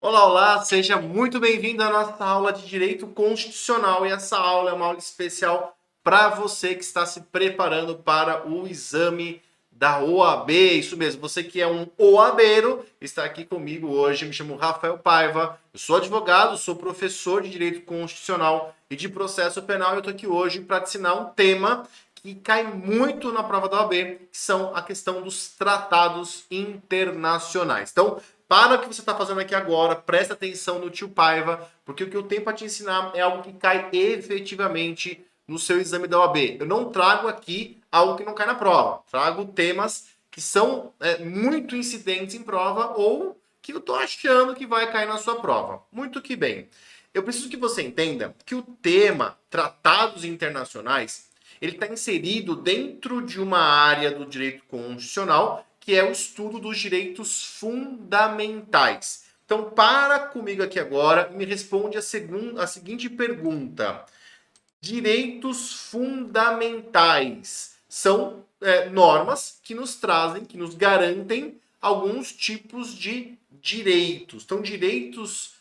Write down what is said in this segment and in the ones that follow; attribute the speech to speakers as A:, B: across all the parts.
A: Olá, olá, seja muito bem-vindo à nossa aula de Direito Constitucional. E essa aula é uma aula especial para você que está se preparando para o exame da OAB. Isso mesmo, você que é um OABeiro, está aqui comigo hoje. Me chamo Rafael Paiva, eu sou advogado, sou professor de Direito Constitucional e de Processo Penal. Eu estou aqui hoje para te ensinar um tema que cai muito na prova da OAB, que são a questão dos tratados internacionais. Então, para o que você está fazendo aqui agora, presta atenção no tio Paiva, porque o que eu tenho para te ensinar é algo que cai efetivamente no seu exame da OAB. Eu não trago aqui algo que não cai na prova. Trago temas que são muito incidentes em prova ou que eu estou achando que vai cair na sua prova. Muito que bem. Eu preciso que você entenda que o tema tratados internacionais ele está inserido dentro de uma área do direito constitucional que é o estudo dos direitos fundamentais. Então, para comigo aqui agora e me responde a seguinte pergunta. Direitos fundamentais são normas que nos trazem, que nos garantem alguns tipos de direitos. Então, direitos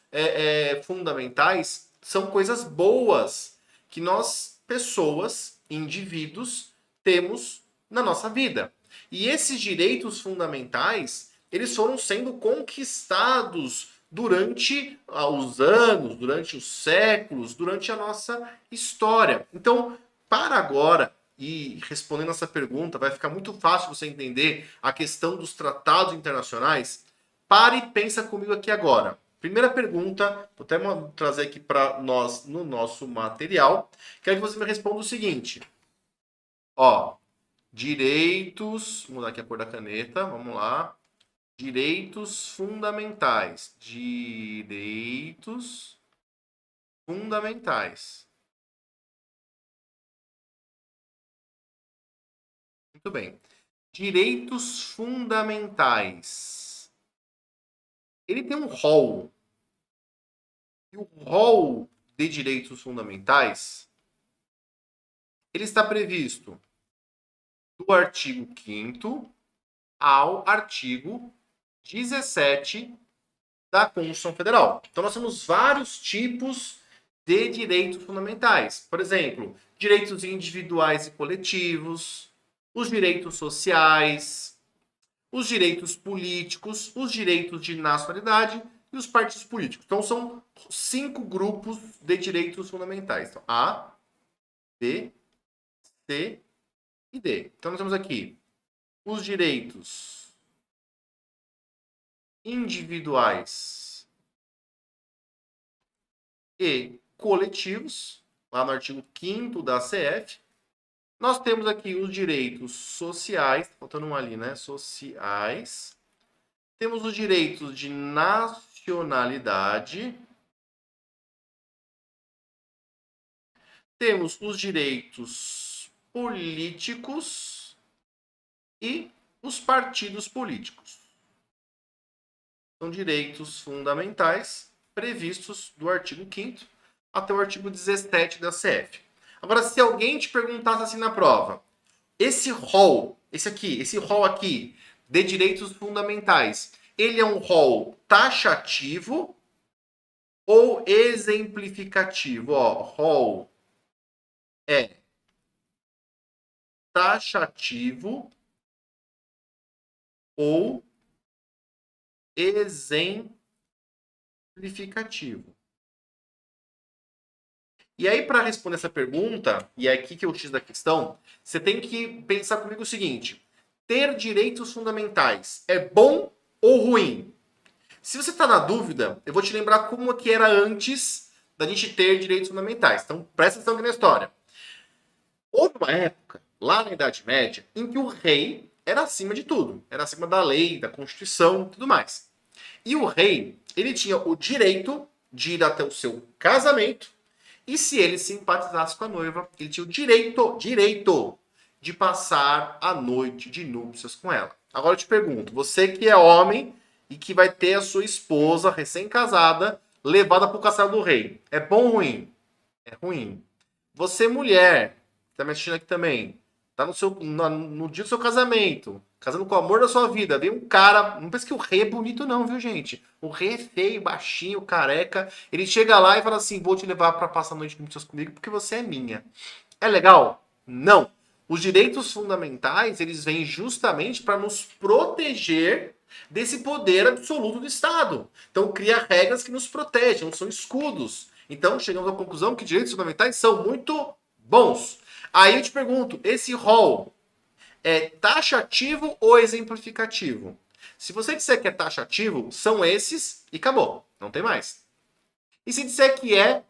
A: fundamentais são coisas boas que nós, pessoas, indivíduos, temos na nossa vida. E esses direitos fundamentais, eles foram sendo conquistados durante os anos, durante os séculos, durante a nossa história. Então, para agora, e respondendo essa pergunta, vai ficar muito fácil você entender a questão dos tratados internacionais. Pare e pensa comigo aqui agora. Primeira pergunta, vou até trazer aqui para nós no nosso material. Quero que você me responda o seguinte. Ó, direitos, vou mudar aqui a cor da caneta, vamos lá. Direitos fundamentais. Direitos fundamentais. Muito bem. Direitos fundamentais. Ele tem um rol. E o rol de direitos fundamentais, ele está previsto do artigo 5º ao artigo 17 da Constituição Federal. Então, nós temos vários tipos de direitos fundamentais. Por exemplo, direitos individuais e coletivos, os direitos sociais, os direitos políticos, os direitos de nacionalidade e os partidos políticos. Então, são 5 grupos de direitos fundamentais. Então, A, B, C e D. Então, nós temos aqui os direitos individuais e coletivos, lá no artigo 5º da CF. Nós temos aqui os direitos sociais, faltando um ali, né? Sociais. Temos os direitos de nacionalidade. Temos os direitos políticos e os partidos políticos. São direitos fundamentais previstos do artigo 5º até o artigo 17 da CF. Agora, se alguém te perguntasse assim na prova, esse rol aqui, de direitos fundamentais, ele é um rol taxativo ou exemplificativo? Ó, rol é taxativo ou exemplificativo. E aí, para responder essa pergunta, e é aqui que é o X da questão, você tem que pensar comigo o seguinte: ter direitos fundamentais é bom ou ruim? Se você está na dúvida, eu vou te lembrar como que era antes da gente ter direitos fundamentais. Então, presta atenção aqui na história. Houve uma época, lá na Idade Média, em que o rei era acima de tudo. Era acima da lei, da Constituição e tudo mais. E o rei, ele tinha o direito de ir até o seu casamento e se ele simpatizasse com a noiva, ele tinha o direito de passar a noite de núpcias com ela. Agora eu te pergunto, você que é homem e que vai ter a sua esposa recém-casada levada para o castelo do rei, é bom ou ruim? É ruim. Você mulher, que está me assistindo aqui também, tá no dia do seu casamento, casando com o amor da sua vida. Vem um cara, não pensa que o rei é bonito não, viu, gente? O rei é feio, baixinho, careca. Ele chega lá e fala assim, vou te levar para passar a noite de núpcias comigo porque você é minha. É legal? Não. Os direitos fundamentais, eles vêm justamente para nos proteger desse poder absoluto do Estado. Então, cria regras que nos protegem, são escudos. Então, chegamos à conclusão que direitos fundamentais são muito bons. Aí eu te pergunto, esse rol é taxativo ou exemplificativo? Se você disser que é taxativo, são esses e acabou. Não tem mais. E se disser que é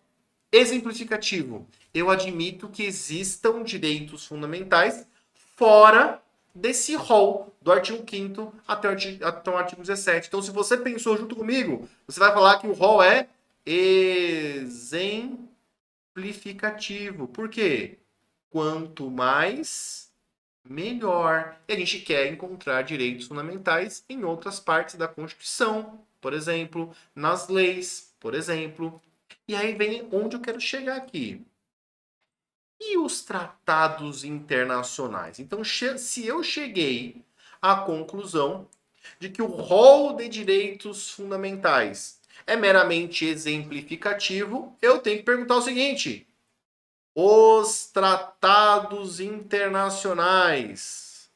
A: exemplificativo, eu admito que existam direitos fundamentais fora desse rol do artigo 5º até o artigo 17. Então, se você pensou junto comigo, você vai falar que o rol é exemplificativo. Por quê? Quanto mais, melhor. E a gente quer encontrar direitos fundamentais em outras partes da Constituição, por exemplo, nas leis, por exemplo. E aí vem onde eu quero chegar aqui. E os tratados internacionais? Então, se eu cheguei à conclusão de que o rol de direitos fundamentais é meramente exemplificativo, eu tenho que perguntar o seguinte: os tratados internacionais,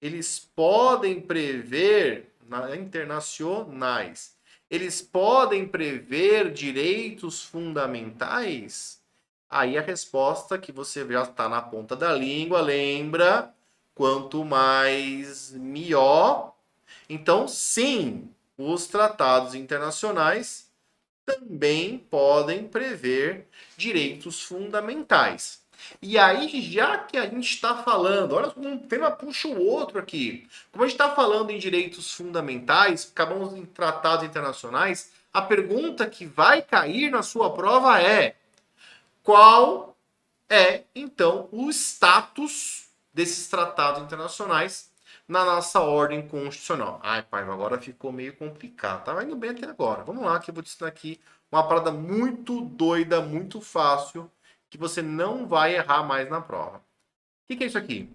A: eles podem prever, internacionais, eles podem prever direitos fundamentais? Aí a resposta que você já está na ponta da língua, lembra? Quanto mais, melhor. Então, sim, os tratados internacionais também podem prever direitos fundamentais. E aí, já que a gente está falando, olha, um tema puxa o outro aqui. Como a gente está falando em direitos fundamentais, acabamos em tratados internacionais, a pergunta que vai cair na sua prova é: qual é, então, o status desses tratados internacionais na nossa ordem constitucional? Ai, pai, agora ficou meio complicado. Tava indo bem até agora. Vamos lá, que eu vou te ensinar aqui uma parada muito doida, muito fácil, que você não vai errar mais na prova. O que é isso aqui?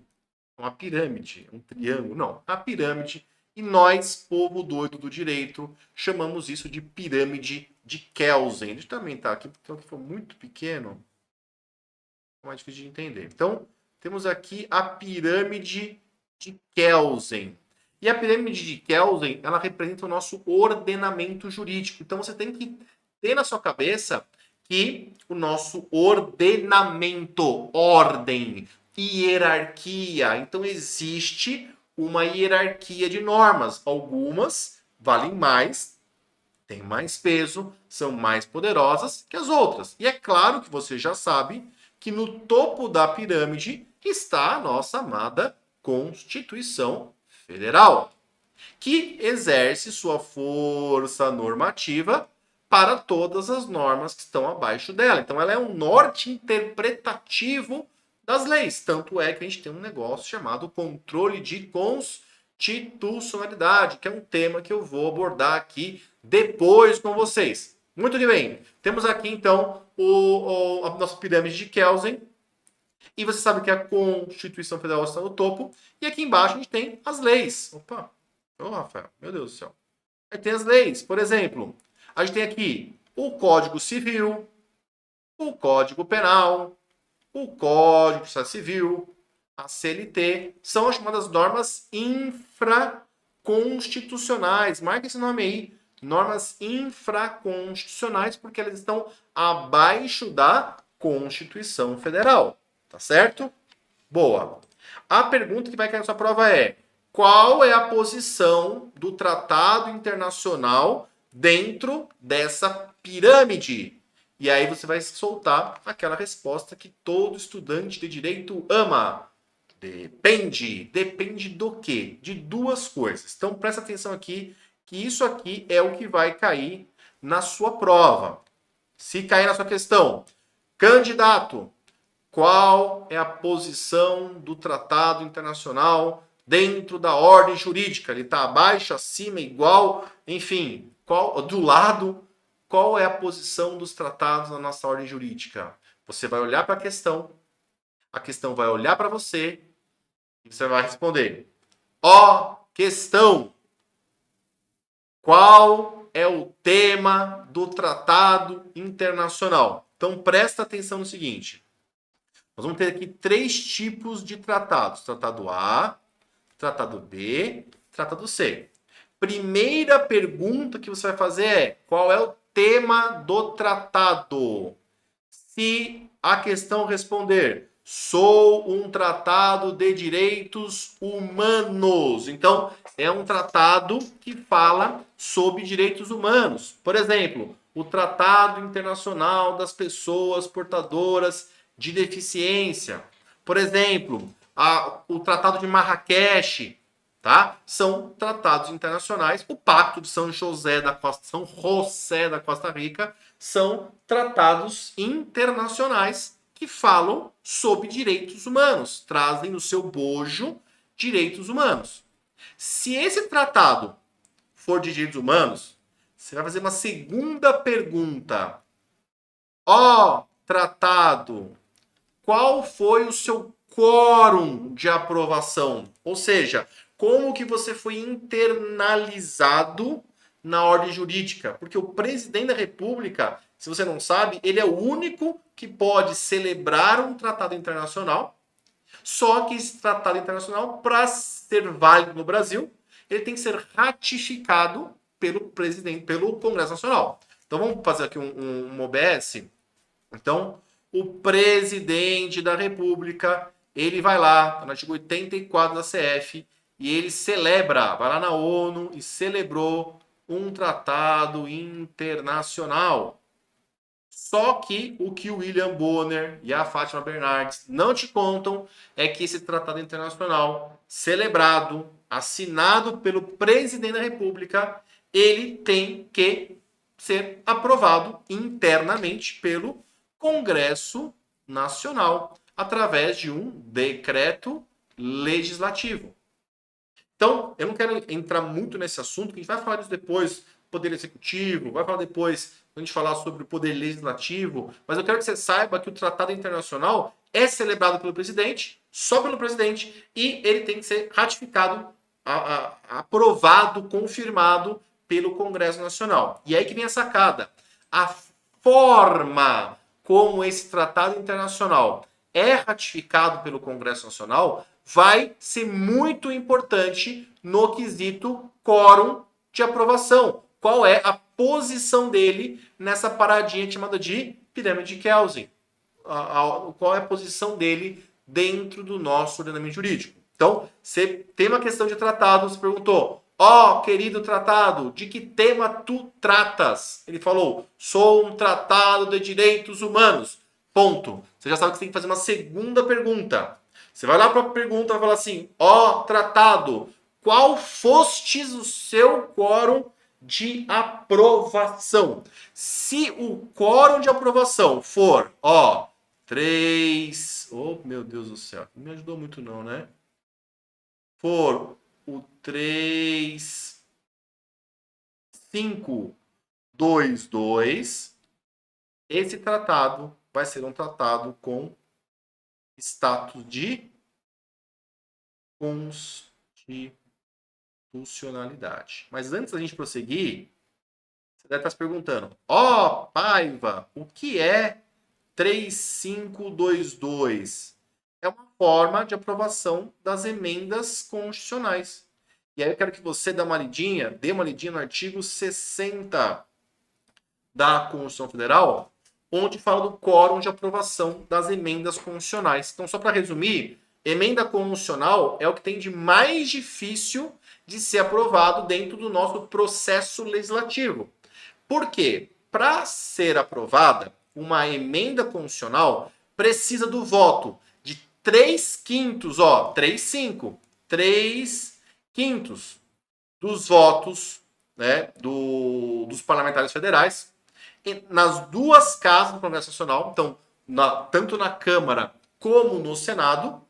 A: Uma pirâmide, um triângulo? Não, a pirâmide. E nós, povo doido do direito, chamamos isso de pirâmide de Kelsen. Deixa eu também tá aqui, porque aqui foi muito pequeno, mais difícil de entender. Então, temos aqui a pirâmide de Kelsen. E a pirâmide de Kelsen, ela representa o nosso ordenamento jurídico. Então, você tem que ter na sua cabeça que o nosso ordenamento, ordem, hierarquia. Então, existe uma hierarquia de normas. Algumas valem mais, têm mais peso, são mais poderosas que as outras. E é claro que você já sabe que no topo da pirâmide está a nossa amada Constituição Federal, que exerce sua força normativa para todas as normas que estão abaixo dela. Então, ela é um norte interpretativo das leis. Tanto é que a gente tem um negócio chamado controle de constitucionalidade, que é um tema que eu vou abordar aqui depois com vocês. Muito bem. Temos aqui, então, a nossa pirâmide de Kelsen. E você sabe que a Constituição Federal está no topo. E aqui embaixo a gente tem as leis. Opa! Ô, Rafael, meu Deus do céu. Aí tem as leis. Por exemplo, a gente tem aqui o Código Civil, o Código Penal, o Código de Processo Civil, a CLT. São as chamadas normas infraconstitucionais. Marca esse nome aí. Normas infraconstitucionais, porque elas estão abaixo da Constituição Federal. Tá certo? Boa. A pergunta que vai cair na sua prova é: qual é a posição do tratado internacional dentro dessa pirâmide? E aí você vai soltar aquela resposta que todo estudante de direito ama. Depende. Depende do quê? De duas coisas. Então presta atenção aqui, que isso aqui é o que vai cair na sua prova. Se cair na sua questão, candidato, qual é a posição do tratado internacional dentro da ordem jurídica? Ele está abaixo, acima, igual, enfim, do lado? Qual é a posição dos tratados na nossa ordem jurídica? Você vai olhar para a questão vai olhar para você E você vai responder: ó, questão. Qual é o tema do tratado internacional? Então presta atenção no seguinte. Nós vamos ter aqui 3 tipos de tratados: tratado A, tratado B, tratado C. Primeira pergunta que você vai fazer é: qual é o tema do tratado? Se a questão responder: sou um tratado de direitos humanos. Então, é um tratado que fala sobre direitos humanos. Por exemplo, o Tratado Internacional das Pessoas Portadoras de Deficiência. Por exemplo, o Tratado de Marrakech, tá? São tratados internacionais. O Pacto de São José da Costa Rica são tratados internacionais que falam sobre direitos humanos, trazem no seu bojo direitos humanos. Se esse tratado for de direitos humanos, você vai fazer uma segunda pergunta. Ó, tratado, qual foi o seu quórum de aprovação? Ou seja, como que você foi internalizado na ordem jurídica? Porque o presidente da República, se você não sabe, ele é o único que pode celebrar um tratado internacional. Só que esse tratado internacional, para ser válido no Brasil, ele tem que ser ratificado pelo presidente, pelo Congresso Nacional. Então vamos fazer aqui um OBS. Então, o presidente da República, ele vai lá, no artigo 84 da CF, e ele celebra, vai lá na ONU e celebrou um tratado internacional. Só que o que o William Bonner e a Fátima Bernardes não te contam é que esse tratado internacional, celebrado, assinado pelo presidente da República, ele tem que ser aprovado internamente pelo Congresso Nacional, através de um decreto legislativo. Então, eu não quero entrar muito nesse assunto, que a gente vai falar disso depois, poder executivo, vai falar depois, a gente falar sobre o poder legislativo, mas eu quero que você saiba que o tratado internacional é celebrado pelo presidente, só pelo presidente, e ele tem que ser ratificado, aprovado, confirmado pelo Congresso Nacional. E aí que vem a sacada. A forma como esse tratado internacional é ratificado pelo Congresso Nacional vai ser muito importante no quesito quórum de aprovação. Qual é a posição dele nessa paradinha chamada de pirâmide de Kelsen? Qual é a posição dele dentro do nosso ordenamento jurídico? Então, você tem uma questão de tratado, você perguntou: ó, querido tratado, de que tema tu tratas? Ele falou: sou um tratado de direitos humanos. Ponto. Você já sabe que você tem que fazer uma segunda pergunta. Você vai lá para a pergunta e vai falar assim: ó, tratado, qual fostes o seu quórum de aprovação? Se o quórum de aprovação for, ó, 3... Oh, meu Deus do céu. Não me ajudou muito não, né? For o 3, 5, 2, 2, esse tratado vai ser um tratado com status de constitucionalidade. Mas antes da gente prosseguir, você deve estar se perguntando: ó, Paiva, o que é 3522? É uma forma de aprovação das emendas constitucionais. E aí eu quero que você dê uma lidinha no artigo 60 da Constituição Federal, onde fala do quórum de aprovação das emendas constitucionais. Então, só para resumir, emenda constitucional é o que tem de mais difícil de ser aprovado dentro do nosso processo legislativo. Por quê? Para ser aprovada, uma emenda constitucional precisa do voto de 3/5, ó, 3/5, 3/5 dos votos, né, dos parlamentares federais, nas duas casas do Congresso Nacional, então, tanto na Câmara como no Senado,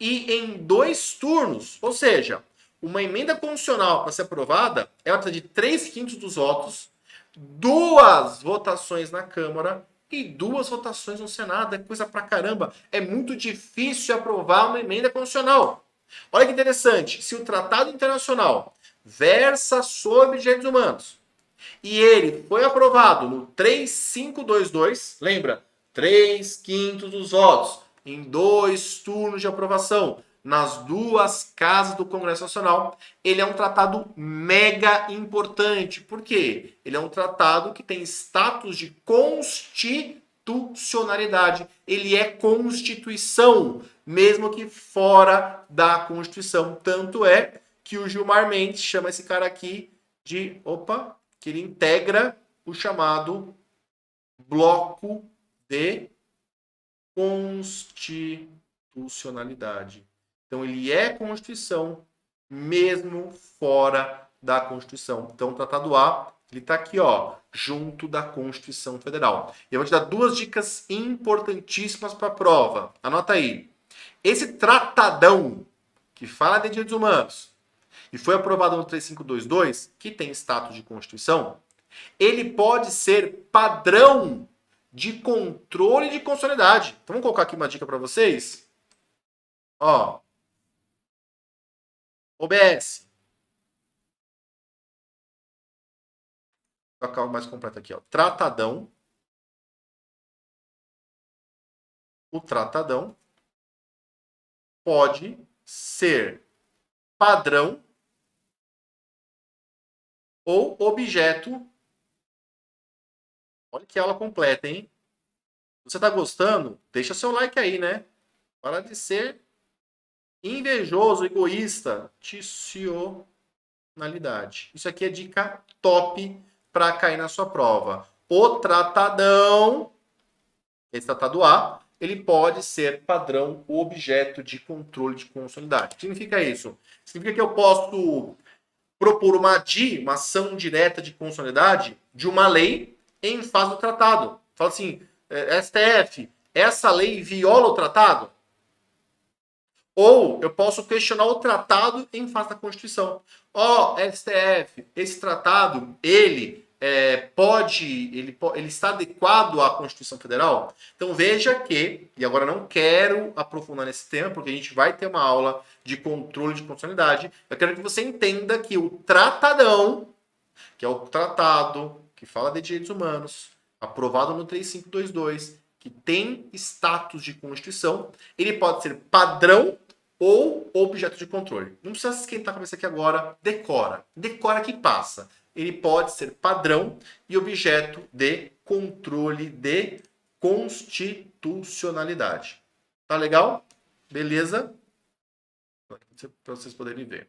A: e em 2 turnos. Ou seja, uma emenda constitucional para ser aprovada, ela precisa de 3/5 dos votos, 2 votações na Câmara e 2 votações no Senado. É coisa pra caramba. É muito difícil aprovar uma emenda constitucional. Olha que interessante, se o tratado internacional versa sobre direitos humanos e ele foi aprovado no 3522, lembra? 3/5 dos votos, em 2 turnos de aprovação, nas 2 casas do Congresso Nacional, ele é um tratado mega importante. Por quê? Ele é um tratado que tem status de constitucionalidade. Ele é Constituição, mesmo que fora da Constituição. Tanto é que o Gilmar Mendes chama esse cara aqui de... Opa! Que ele integra o chamado bloco de constitucionalidade. Então, ele é Constituição, mesmo fora da Constituição. Então, o Tratado A, ele está aqui, ó, junto da Constituição Federal. E eu vou te dar 2 dicas importantíssimas para a prova. Anota aí. Esse tratadão que fala de direitos humanos e foi aprovado no 3522, que tem status de Constituição, ele pode ser padrão de controle de constitucionalidade. Então vamos colocar aqui uma dica para vocês. Ó. OBS. Vou colocar o mais completo aqui, ó. Tratadão. O tratadão pode ser padrão ou objeto. Olha que aula completa, hein? Se você tá gostando, deixa seu like aí, né? Para de ser invejoso, egoísta. Ticionalidade. Isso aqui é dica top para cair na sua prova. O tratadão, esse tratado A, ele pode ser padrão ou objeto de controle de constitucionalidade. O que significa isso? Significa que eu posso propor uma DI, uma ação direta de constitucionalidade, de uma lei em fase do tratado. Fala assim, STF, essa lei viola o tratado? Ou eu posso questionar o tratado em face da Constituição. STF, esse tratado, ele está adequado à Constituição Federal? Então veja que, e agora não quero aprofundar nesse tema, porque a gente vai ter uma aula de controle de constitucionalidade, eu quero que você entenda que o tratadão, que é o tratado que fala de direitos humanos, aprovado no 3522, que tem status de Constituição, ele pode ser padrão ou objeto de controle. Não precisa esquentar a cabeça aqui agora, decora. Decora que passa. Ele pode ser padrão e objeto de controle de constitucionalidade. Tá legal? Beleza? Para vocês poderem ver.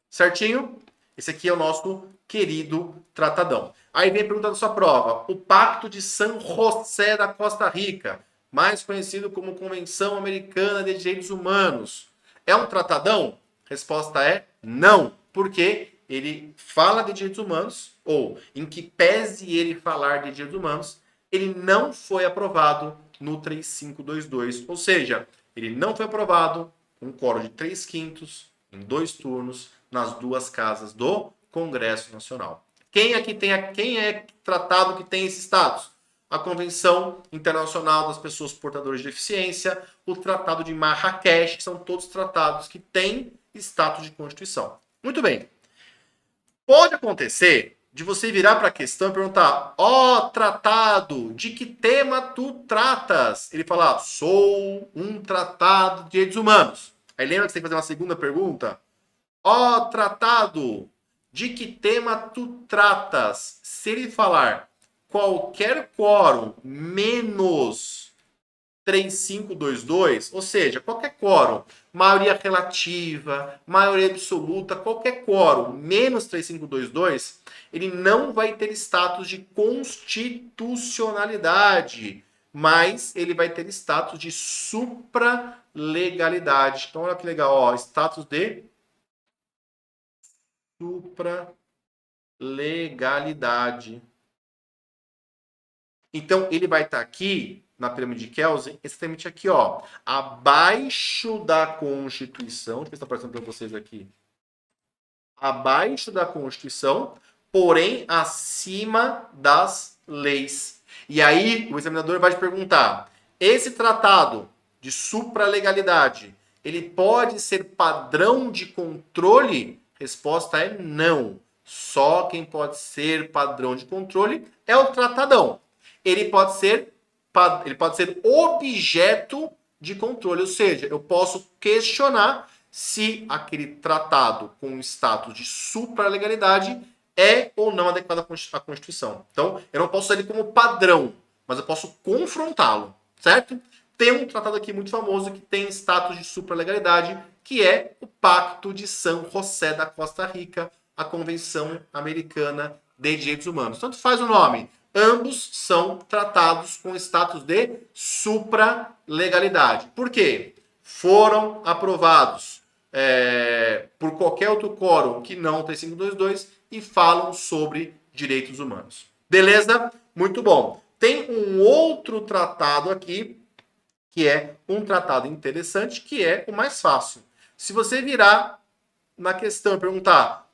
A: Certinho? Esse aqui é o nosso querido tratadão. Aí vem a pergunta da sua prova. O Pacto de San José da Costa Rica, mais conhecido como Convenção Americana de Direitos Humanos, é um tratadão? Resposta é não. Porque ele fala de direitos humanos, ou em que pese ele falar de direitos humanos, ele não foi aprovado no 3522. Ou seja, ele não foi aprovado com um quórum de 3/5, em 2 turnos, nas 2 casas do Congresso Nacional. Quem é tratado que tem esse status? A Convenção Internacional das Pessoas Portadoras de Deficiência, o Tratado de Marrakech, que são todos tratados que têm status de Constituição. Muito bem. Pode acontecer de você virar para a questão e perguntar: tratado, de que tema tu tratas? Ele fala: sou um tratado de direitos humanos. Aí lembra que você tem que fazer uma segunda pergunta? Tratado, de que tema tu tratas? Se ele falar qualquer quórum menos 3522, ou seja, qualquer quórum, maioria relativa, maioria absoluta, qualquer quórum menos 3522, ele não vai ter status de constitucionalidade, mas ele vai ter status de supralegalidade. Então, olha que legal, status de supralegalidade. Então, ele vai estar aqui, na pirâmide de Kelsen, exatamente aqui, abaixo da Constituição. Deixa eu ver se está aparecendo para vocês aqui. Abaixo da Constituição, porém acima das leis. E aí, o examinador vai te perguntar: esse tratado de supralegalidade, ele pode ser padrão de controle? Resposta é não. Só quem pode ser padrão de controle é o tratadão. Ele pode ser objeto de controle, ou seja, eu posso questionar se aquele tratado com status de supralegalidade é ou não adequado à Constituição. Então, eu não posso usar ele como padrão, mas eu posso confrontá-lo, certo? Tem um tratado aqui muito famoso que tem status de supralegalidade, que é o Pacto de San José da Costa Rica, a Convenção Americana de Direitos Humanos. Tanto faz o nome. Ambos são tratados com status de supralegalidade. Por quê? Foram aprovados por qualquer outro quórum que não o 3522 e falam sobre direitos humanos. Beleza? Muito bom. Tem um outro tratado aqui, que é um tratado interessante, que é o mais fácil. Se você virar na questão e perguntar,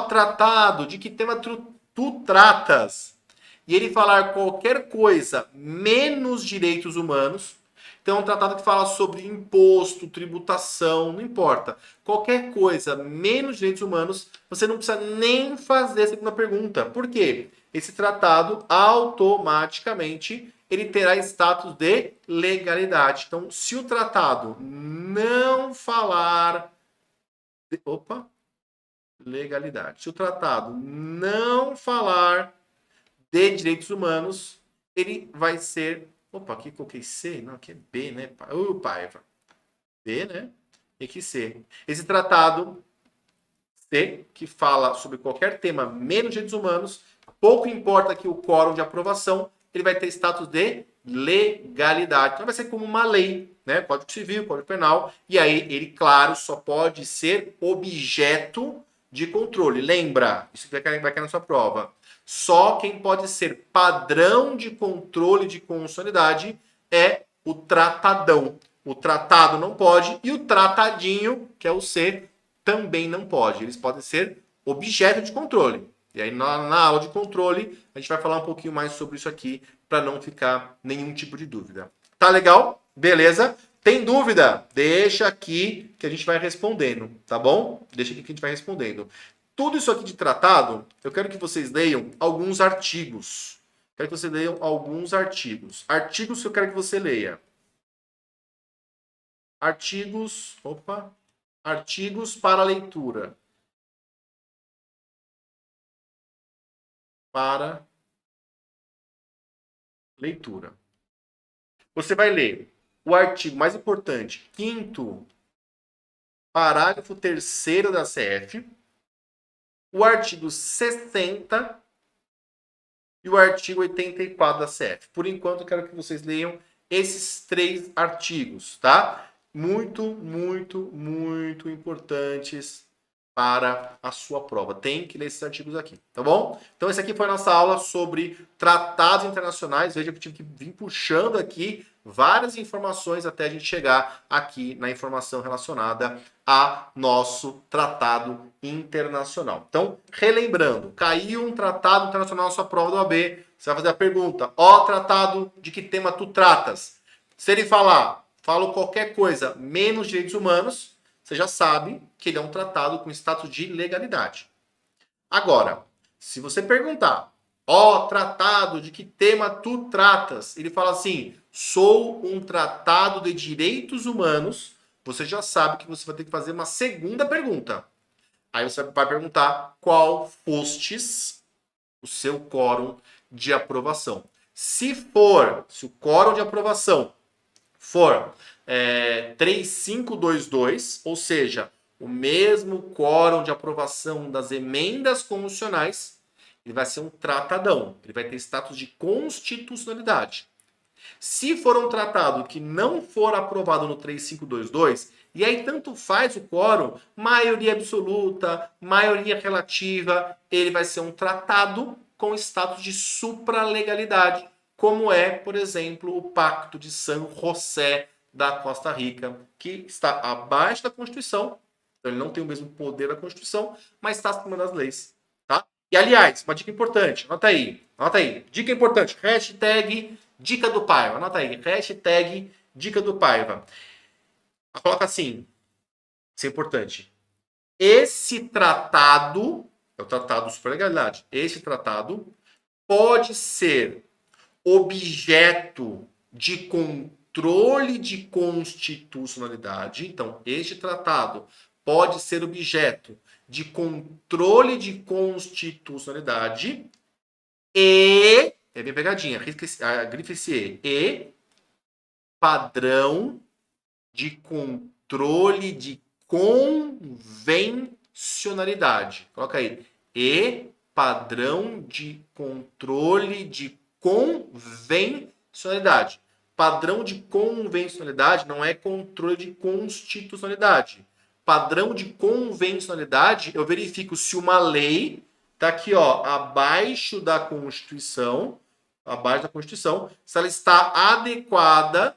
A: tratado, de que tema tu tratas? E ele falar qualquer coisa menos direitos humanos, então é um tratado que fala sobre imposto, tributação, não importa. Qualquer coisa menos direitos humanos, você não precisa nem fazer a segunda pergunta. Por quê? Esse tratado, automaticamente, ele terá status de legalidade. Então, se o tratado não falar... legalidade. Se o tratado não falar de direitos humanos, ele vai ser... aqui coloquei C? Não, aqui é B, né? Paiva. B, né? E aqui C. Esse tratado C, que fala sobre qualquer tema menos direitos humanos, pouco importa que o quórum de aprovação, ele vai ter status de legalidade. Então vai ser como uma lei, né? Código Civil, Código Penal, e aí ele, claro, só pode ser objeto de controle. Lembra, isso vai cair na sua prova. Só quem pode ser padrão de controle de constitucionalidade é o tratadão. O tratado não pode e o tratadinho, que é o C, também não pode. Eles podem ser objeto de controle. E aí na aula de controle a gente vai falar um pouquinho mais sobre isso aqui para não ficar nenhum tipo de dúvida. Tá legal? Beleza? Tem dúvida? Deixa aqui que a gente vai respondendo, tá bom? Deixa aqui que a gente vai respondendo. Tudo isso aqui de tratado, eu quero que vocês leiam alguns artigos. Quero que vocês leiam alguns artigos. Artigos que eu quero que você leia. Artigos para leitura. Para leitura. Você vai ler o artigo mais importante, 5º parágrafo 3º da CF, o artigo 60 e o artigo 84 da CF. Por enquanto, eu quero que vocês leiam esses 3 artigos, tá? Muito, muito, muito importantes para a sua prova. Tem que ler esses artigos aqui, tá bom? Então, essa aqui foi a nossa aula sobre tratados internacionais. Veja que eu tive que vir puxando aqui várias informações até a gente chegar aqui na informação relacionada a nosso tratado internacional. Então, relembrando, caiu um tratado internacional na sua prova do OAB, você vai fazer a pergunta, tratado, de que tema tu tratas? Se ele falo qualquer coisa menos direitos humanos, você já sabe que ele é um tratado com status de legalidade. Agora, se você perguntar, tratado, de que tema tu tratas? Ele fala assim, sou um tratado de direitos humanos. Você já sabe que você vai ter que fazer uma segunda pergunta. Aí você vai perguntar qual fostes o seu quórum de aprovação. Se o quórum de aprovação for 3522, ou seja, o mesmo quórum de aprovação das emendas constitucionais, ele vai ser um tratadão. Ele vai ter status de constitucionalidade. Se for um tratado que não for aprovado no 3522, e aí tanto faz o quórum, maioria absoluta, maioria relativa, ele vai ser um tratado com status de supralegalidade, como é, por exemplo, o Pacto de San José da Costa Rica, que está abaixo da Constituição, então ele não tem o mesmo poder da Constituição, mas está acima das leis. Tá? E, aliás, uma dica importante, anota aí, dica importante, hashtag Dica do Paiva, anota aí, hashtag Dica do Paiva. Coloca assim, Isso é importante. Esse tratado, é o Tratado de Superlegalidade, esse tratado pode ser objeto de controle de constitucionalidade. Então, este tratado pode ser objeto de controle de constitucionalidade e, é bem pegadinha, grife-se e padrão de controle de convencionalidade. Coloca aí. E padrão de controle de convencionalidade. Padrão de convencionalidade não é controle de constitucionalidade. Padrão de convencionalidade, eu verifico se uma lei está aqui, ó, abaixo da Constituição, se ela está adequada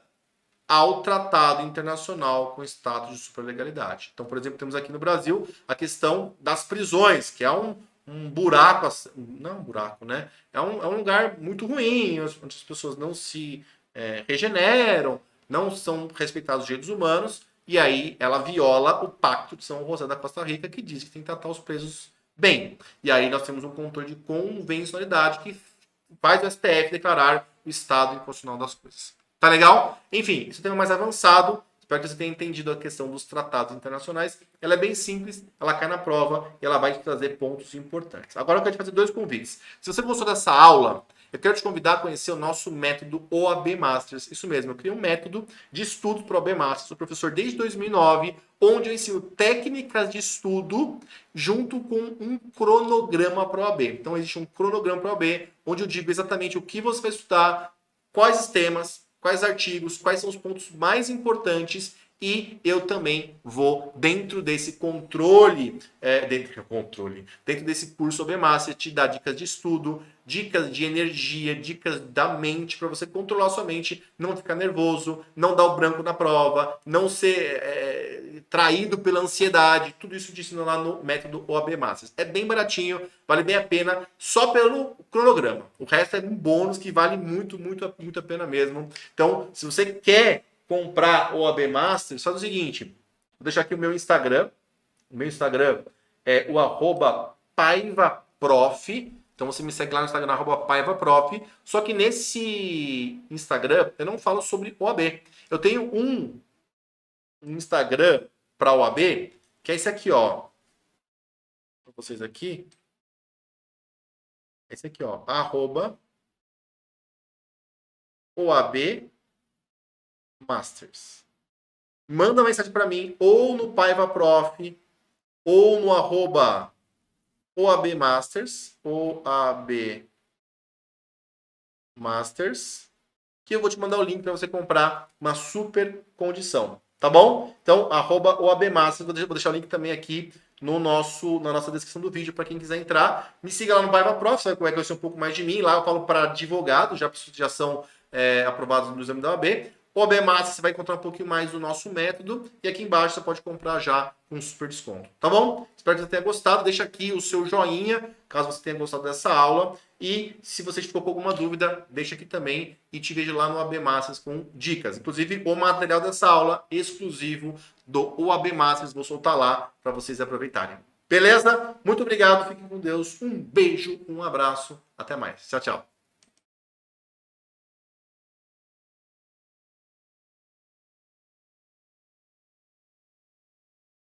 A: ao tratado internacional com status de superlegalidade. Então, por exemplo, temos aqui no Brasil a questão das prisões, que é um buraco, não é um buraco, né? É um lugar muito ruim, onde as pessoas não se regeneram, não são respeitados os direitos humanos, e aí ela viola o Pacto de São José da Costa Rica, que diz que tem que tratar os presos bem. E aí nós temos um controle de convencionalidade que faz o STF declarar o estado inconstitucional das coisas. Tá legal? Enfim, esse é um tema mais avançado. Espero que você tenha entendido a questão dos tratados internacionais. Ela é bem simples, ela cai na prova e ela vai te trazer pontos importantes. Agora eu quero te fazer 2 convites. Se você gostou dessa aula, eu quero te convidar a conhecer o nosso método OAB Masters. Isso mesmo, eu criei um método de estudo para o OAB Masters. Sou professor desde 2009, onde eu ensino técnicas de estudo junto com um cronograma para o OAB. Então existe um cronograma para o OAB, onde eu digo exatamente o que você vai estudar, quais os temas, quais artigos, quais são os pontos mais importantes, e eu também vou, dentro desse dentro desse curso OAB Master, te dar dicas de estudo, dicas de energia, dicas da mente, para você controlar sua mente, não ficar nervoso, não dar o branco na prova, não ser traído pela ansiedade. Tudo isso eu te ensino lá no método OAB Masters. É bem baratinho, vale bem a pena, só pelo cronograma. O resto é um bônus que vale muito, muito, muito a pena mesmo. Então, se você quer comprar o OAB Masters, faz o seguinte, vou deixar aqui o meu Instagram. O meu Instagram é o @paivaprof. Então você me segue lá no Instagram, @paivaprof. Só que nesse Instagram eu não falo sobre OAB. Eu tenho um Instagram para OAB, que é esse aqui, ó. Para vocês aqui. Esse aqui, ó. @OAB Masters. Manda uma mensagem para mim, ou no Paiva Prof, ou no @OAB Masters, OAB Masters, que eu vou te mandar o link para você comprar uma super condição, tá bom? Então, @OAB Masters, vou deixar o link também aqui na nossa descrição do vídeo para quem quiser entrar. Me siga lá no Paiva Prof, sabe como é que eu sei um pouco mais de mim. Lá eu falo para advogados, já são aprovados no exame da OAB. O OAB Masters, você vai encontrar um pouquinho mais do nosso método. E aqui embaixo você pode comprar já com super desconto. Tá bom? Espero que você tenha gostado. Deixa aqui o seu joinha, caso você tenha gostado dessa aula. E se você ficou com alguma dúvida, deixa aqui também. E te vejo lá no OAB Masters com dicas. Inclusive, o material dessa aula exclusivo do OAB Masters. Vou soltar lá para vocês aproveitarem. Beleza? Muito obrigado. Fiquem com Deus. Um beijo, um abraço. Até mais. Tchau, tchau.